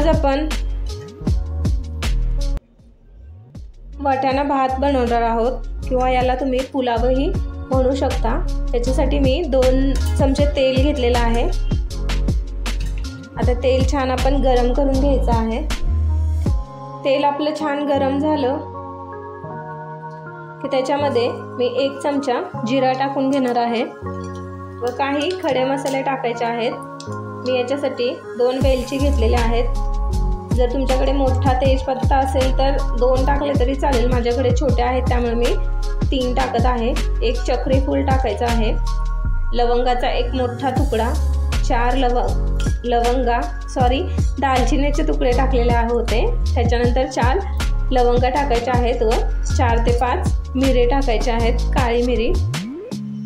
आज आपण वाटाणा भात बनवणार आहोत किंवा याला तुम्ही पुलावही म्हणू शकता। त्याच्यासाठी मी 2 चमचे तेल घेतलेलं आहे। आता तेल छान आपण गरम करून घ्यायचं आहे। तेल आपलं छान गरम झालं की त्याच्यामध्ये मी 1 चमचा जिरा टाकून घेणार आहे व काही खडे मसाले टाकायचे आहेत। मी याच्यासाठी 2 वेलची घेतलेल्या आहेत। जर तुमच्याकडे मोठा तेजपत्ता असेल तर 2 टाकले तरी चालेल, माझ्याकडे छोटे आहेत त्यामुळे मी 3 टाकत आहे। 1 चक्री फूल टाकायचं आहे, लवंगाचा 1 मोठा तुकडा, 4 दालचिनीचे तुकडे टाकलेले होते। त्याच्यानंतर 4 लवंगा टाकायच्या आहेत व 4 ते 5 मिरे टाकायचे आहेत, काळी मिरी।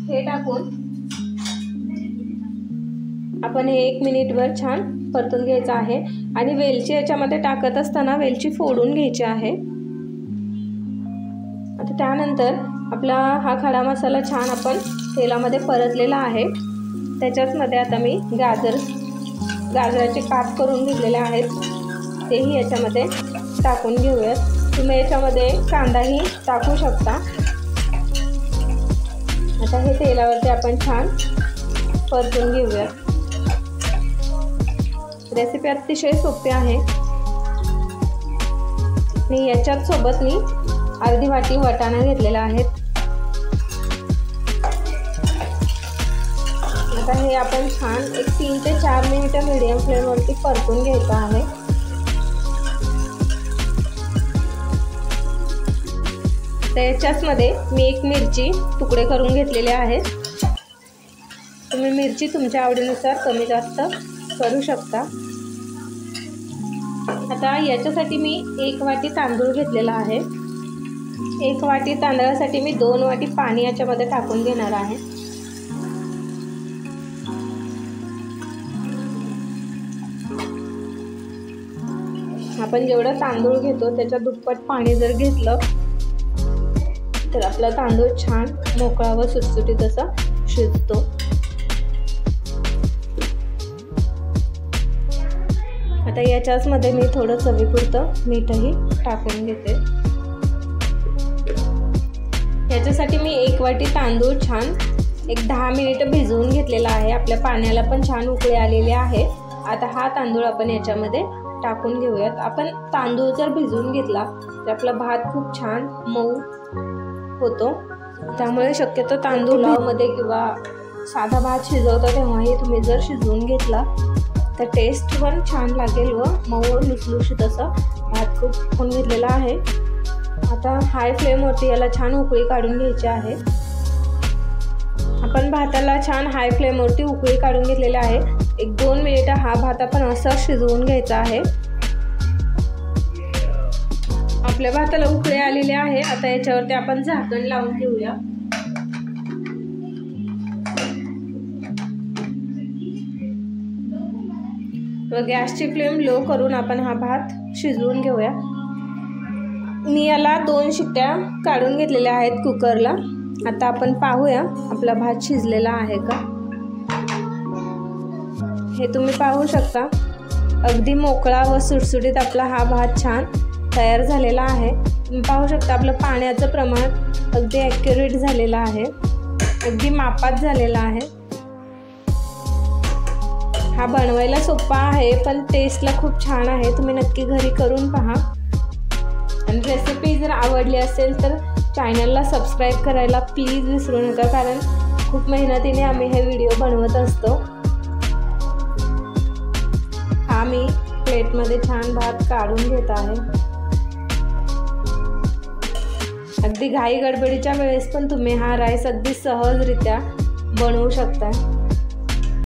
हे टाकून आपण हे 1 मिनिटभर छान परतून घ्यायचं आहे आणि वेलची याच्यामध्ये टाकत असताना वेलची फोडून घ्यायची आहे। आता त्यानंतर आपला हा खडा मसाला छान आपण तेलामध्ये परतलेला आहे। त्याच्यामध्ये आता मी गाजराचे काप करून घेतलेले आहेत, तेही याच्यामध्ये टाकून घेऊयात। तुम्ही याच्यामध्ये कांदाही टाकू शकता। आता हे तेलावरती आपण छान परतून घेऊयात। रेसिपी अतिशय सोपी आहे। मी याच्यात सोबत मी अर्धी वाटी वाटाणा घेतलेला आहे। आता हे आपण छान 3 ते 4 मिनिटं मीडियम फ्लेमवरती परतून घ्यायचं आहे। त्याच्याचमध्ये मी 1 मिरची तुकडे करून घेतलेले आहेत। तुम्ही मिरची तुमच्या आवडीनुसार कमी जास्त करू शकता। आता याच्यासाठी मी 1 वाटी तांदूळ घेतलेला आहे। 1 वाटी तांदळासाठी मी 2 वाटी पाणी याच्यामध्ये टाकून घेणार आहे। आपण जेवढं तांदूळ घेतो त्याच्या दुप्पट पाणी जर घेतलं तर आपला तांदूळ छान मोकळा व सुटसुटीत असा शिजतो। आता याच्याच मध्ये मी थोडं चवीपुरतं मीठही टाकून घेते। याच्यासाठी मी 1 वाटी तांदूळ छान 10 मिनिटं भिजवून घेतलेला आहे। आपल्या पाण्याला पण छान उकळी आलेली आहे। आता हा तांदूळ आपण याच्यामध्ये टाकून घेऊयात। आपण तांदूळ जर भिजवून घेतला तर आपला भात खूप छान मऊ होतो, त्यामुळे शक्यतो तांदूळ मध्ये किंवा साधा भात शिजवतो तेव्हाही तुम्ही जर शिजवून घेतला तर टेस्ट पण छान लागेल व मऊ लुसलुशीत असा भात खूप होऊन घेतलेला आहे। आता हाय फ्लेमवरती याला छान उकळी काढून घ्यायची आहे। आपण भाताला छान हाय फ्लेमवरती उकळी काढून घेतलेली आहे। 1-2 मिनिटं हा भात आपण असा शिजवून घ्यायचा आहे। आपल्या भाताला उकळी आलेली आहे। आता याच्यावरती आपण झाकण लावून घेऊया। व गॅसची फ्लेम लो करून आपण हा भात शिजवून घेऊया। मी याला 2 शिट्ट्या काढून घेतलेल्या आहेत कुकरला। आता आपण पाहूया आपला भात शिजलेला आहे का। हे तुम्ही पाहू शकता, अगदी मोकळा व सुटसुटीत आपला हा भात छान तयार झालेला आहे। तुम्ही पाहू शकता आपलं पाण्याचं प्रमाण अगदी ॲक्युरेट झालेलं आहे, अगदी मापात झालेला आहे। हा बनवायला सोपा आहे पण टेस्टला खूप छान आहे। तुम्ही नक्की घरी करून पहा आणि रेसिपी जर आवडली असेल तर चॅनलला सबस्क्राईब करायला प्लीज विसरू नका, कारण खूप मेहनतीने आम्ही हे व्हिडिओ बनवत असतो। हा मी प्लेटमध्ये छान भात काढून घेत आहे। अगदी घाई गडबडीच्या वेळेस पण तुम्ही हा राईस अगदी सहजरित्या बनवू शकता।